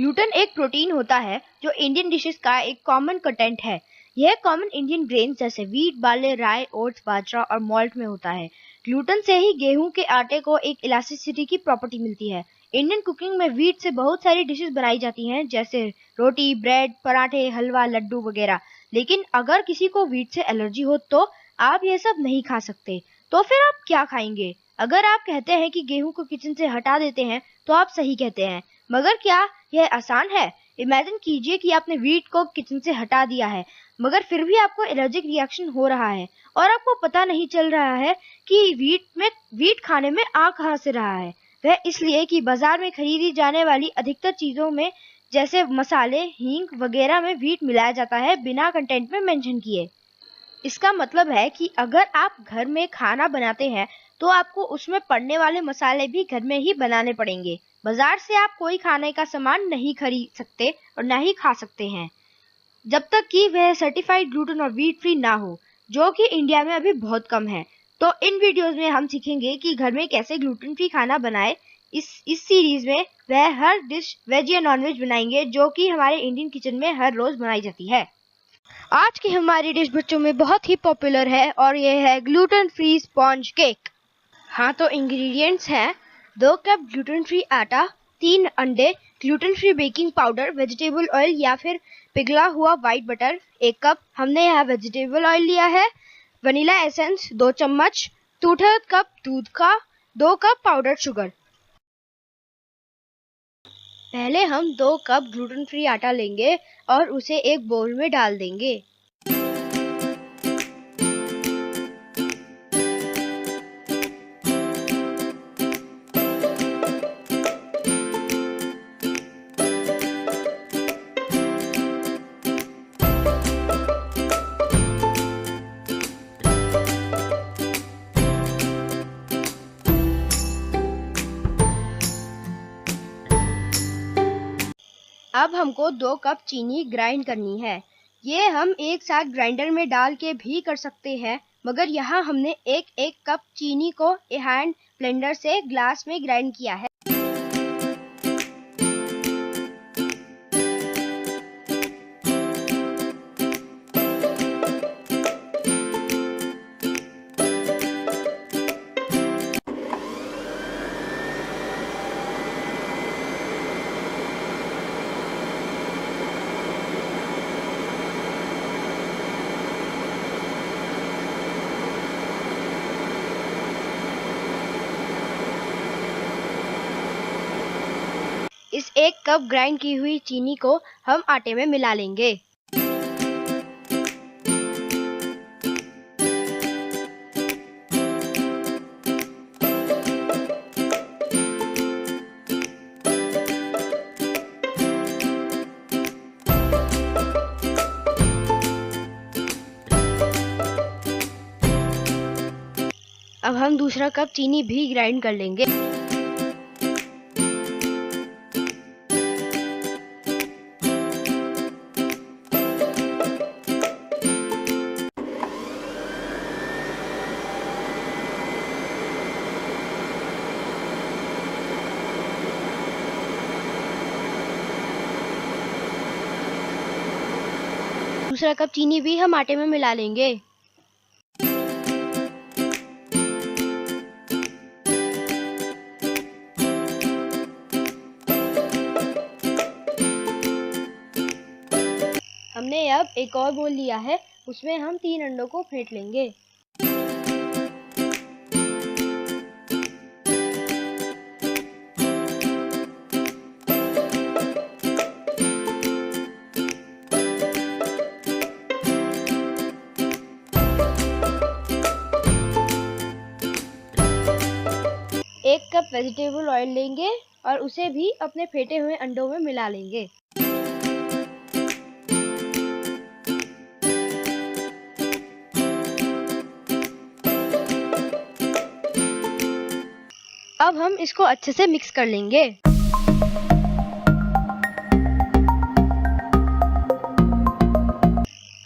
Gluten एक protein होता है जो इंडियन डिशेस का एक कॉमन कंटेंट है। यह कॉमन इंडियन ग्रेन जैसे वीट, बार्ले, राई, ओट्स, बाजरा और मॉल्ट में होता है। ग्लूटेन से ही गेहूं के आटे को एक इलास्टिसिटी की प्रॉपर्टी मिलती है। इंडियन कुकिंग में वीट से बहुत सारी डिशेस बनाई जाती हैं, जैसे रोटी, ब्रेड, पराठे, हलवा, लड्डू वगैरह। लेकिन अगर किसी को वीट से एलर्जी हो तो आप यह सब नहीं खा सकते। तो फिर आप क्या खाएंगे? अगर आप कहते हैं कि गेहूं को किचन से हटा देते हैं तो आप सही कहते हैं, मगर क्या यह आसान है? इमेजिन कीजिए कि आपने वीट को किचन से हटा दिया है, मगर फिर भी आपको एलर्जिक रिएक्शन हो रहा है और आपको पता नहीं चल रहा है कि वीट खाने में आ कहां से रहा है। वह इसलिए कि बाजार में खरीदी जाने वाली अधिकतर चीजों में जैसे मसाले, हींग वगैरह में वीट मिलाया जाता है बिना कंटेंट में मेंशन किए। इसका मतलब है कि अगर आप घर में खाना बनाते हैं तो आपको उसमें पड़ने वाले मसाले भी घर में ही बनाने पड़ेंगे। बाजार से आप कोई खाने का सामान नहीं खरीद सकते और न ही खा सकते हैं जब तक कि वह सर्टिफाइड ग्लूटेन और वीट फ्री ना हो, जो कि इंडिया में अभी बहुत कम है। तो इन वीडियोस में हम सीखेंगे कि घर में कैसे ग्लूटेन फ्री खाना बनाए। इस सीरीज में वह हर डिश वेज या नॉन वेज बनाएंगे जो कि हमारे इंडियन किचन में हर रोज बनाई जाती है। आज की हमारी डिश बच्चों में बहुत ही पॉपुलर है और यह है ग्लूटेन फ्री स्पॉन्ज केक। हाँ, तो इंग्रेडिएंट्स हैं 2 कप ग्लूटेन फ्री आटा, 3 अंडे, gluten free baking powder, vegetable oil या फिर पिघला हुआ व्हाइट बटर 1 कप, हमने यहाँ वेजिटेबल ऑयल लिया है, वनीला एसेंस 2 चम्मच, 2 कप दूध का, 2 कप पाउडर शुगर। पहले हम 2 कप ग्लूटेन फ्री आटा लेंगे और उसे एक बाउल में डाल देंगे। अब हमको 2 कप चीनी ग्राइंड करनी है। ये हम एक साथ ग्राइंडर में डाल के भी कर सकते हैं, मगर यहाँ हमने एक कप चीनी को हैंड ब्लेंडर से ग्लास में ग्राइंड किया है। इस 1 कप ग्राइंड की हुई चीनी को हम आटे में मिला लेंगे। अब हम दूसरा कप चीनी भी ग्राइंड कर लेंगे। दूसरा कप चीनी भी हम आटे में मिला लेंगे। हमने अब एक और बोल लिया है, उसमें हम 3 अंडों को फेंट लेंगे। एक कप वेजिटेबल ऑयल लेंगे और उसे भी अपने फेंटे हुए अंडों में मिला लेंगे। अब हम इसको अच्छे से मिक्स कर लेंगे।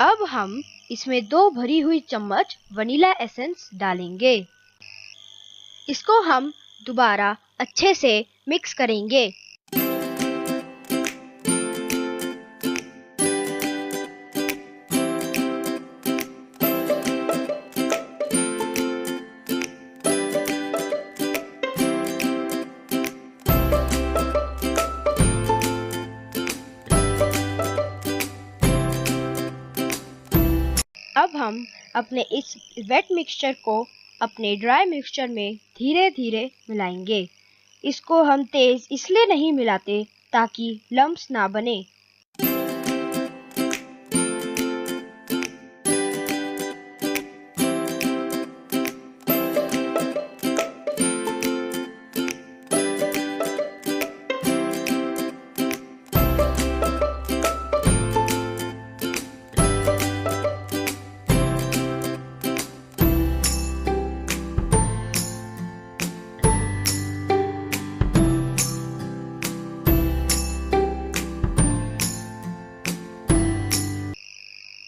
अब हम इसमें 2 भरी हुई चम्मच वनीला एसेंस डालेंगे। इसको हम दोबारा अच्छे से मिक्स करेंगे। अब हम अपने इस वेट मिक्सचर को अपने ड्राई मिक्सचर में धीरे धीरे मिलाएंगे। इसको हम तेज इसलिए नहीं मिलाते ताकि लम्प्स ना बने।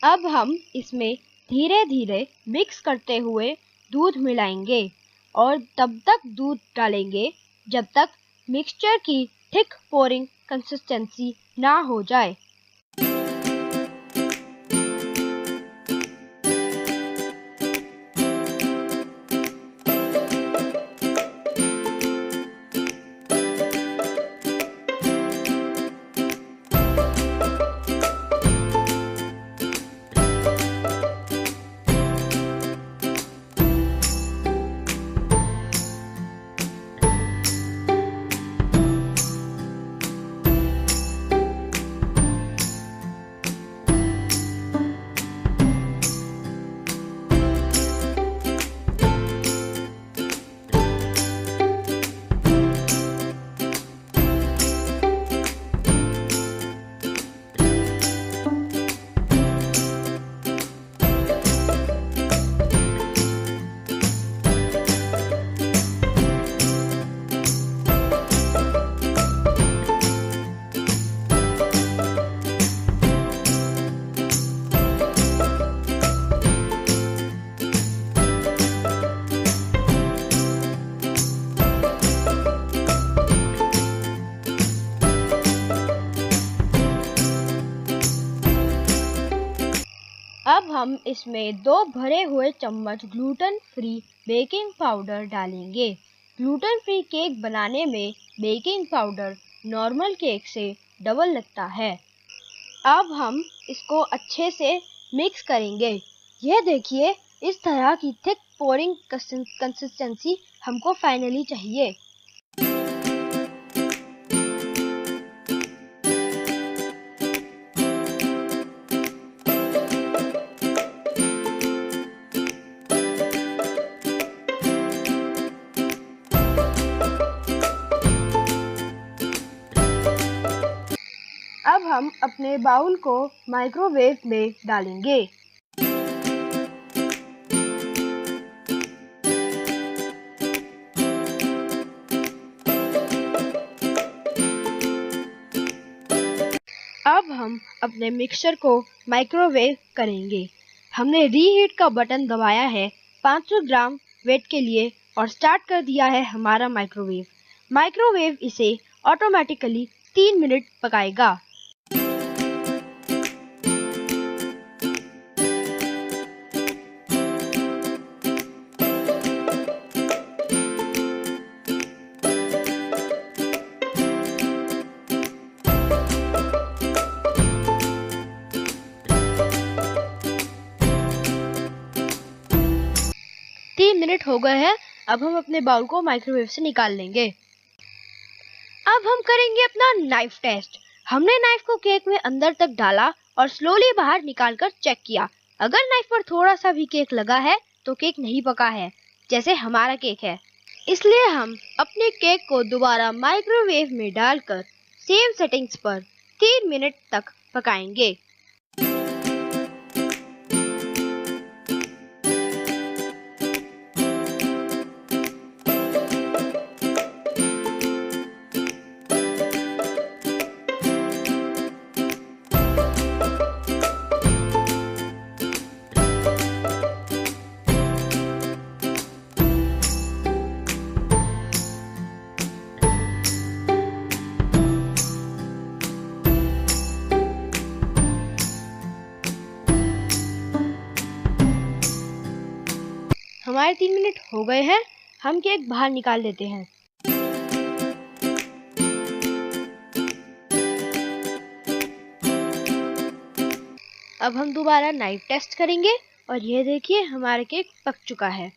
अब हम इसमें धीरे धीरे मिक्स करते हुए दूध मिलाएंगे और तब तक दूध डालेंगे जब तक मिक्सचर की थिक पोरिंग कंसिस्टेंसी ना हो जाए। अब हम इसमें 2 भरे हुए चम्मच ग्लूटेन फ्री बेकिंग पाउडर डालेंगे। ग्लूटेन फ्री केक बनाने में बेकिंग पाउडर नॉर्मल केक से डबल लगता है। अब हम इसको अच्छे से मिक्स करेंगे। यह देखिए, इस तरह की थिक पोरिंग कंसिस्टेंसी हमको फाइनली चाहिए। अब हम अपने बाउल को माइक्रोवेव में डालेंगे। अब हम अपने मिक्सचर को माइक्रोवेव करेंगे। हमने रीहीट का बटन दबाया है 500 ग्राम वेट के लिए और स्टार्ट कर दिया है हमारा माइक्रोवेव। माइक्रोवेव इसे ऑटोमेटिकली 3 मिनट पकाएगा। मिनट हो गए हैं। अब हम अपने बाउल को माइक्रोवेव से निकाल लेंगे। अब हम करेंगे अपना नाइफ टेस्ट। हमने नाइफ को केक में अंदर तक डाला और स्लोली बाहर निकालकर चेक किया। अगर नाइफ पर थोड़ा सा भी केक लगा है तो केक नहीं पका है, जैसे हमारा केक है। इसलिए हम अपने केक को दोबारा माइक्रोवेव में डालकर सेम सेटिंग्स पर 3 मिनट तक पकाएंगे। हमारे 3 मिनट हो गए हैं। हम केक बाहर निकाल लेते हैं। अब हम दोबारा नाइफ टेस्ट करेंगे। और ये देखिए हमारा केक पक चुका है।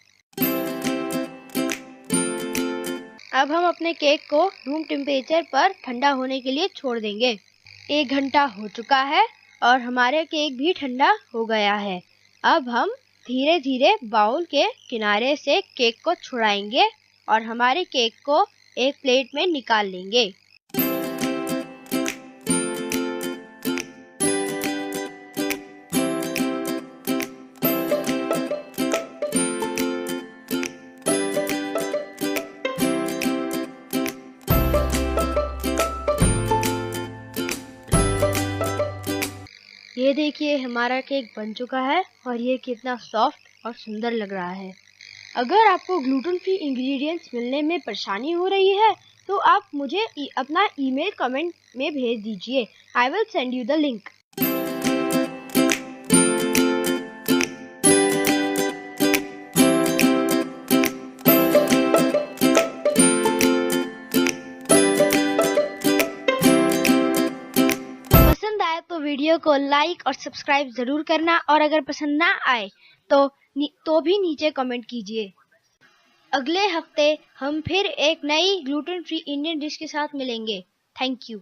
अब हम अपने केक को रूम टेम्परेचर पर ठंडा होने के लिए छोड़ देंगे। 1 घंटा हो चुका है और हमारे केक भी ठंडा हो गया है। अब हम धीरे धीरे बाउल के किनारे से केक को छुड़ाएंगे और हमारे केक को एक प्लेट में निकाल लेंगे। ये देखिए हमारा केक बन चुका है और ये कितना सॉफ्ट और सुंदर लग रहा है। अगर आपको ग्लूटेन फ्री इंग्रेडिएंट्स मिलने में परेशानी हो रही है तो आप मुझे अपना ईमेल कमेंट में भेज दीजिए। I will send you the link. पसंद आए तो वीडियो को लाइक और सब्सक्राइब जरूर करना और अगर पसंद ना आए तो भी नीचे कमेंट कीजिए। अगले हफ्ते हम फिर एक नई ग्लूटेन फ्री इंडियन डिश के साथ मिलेंगे। Thank you.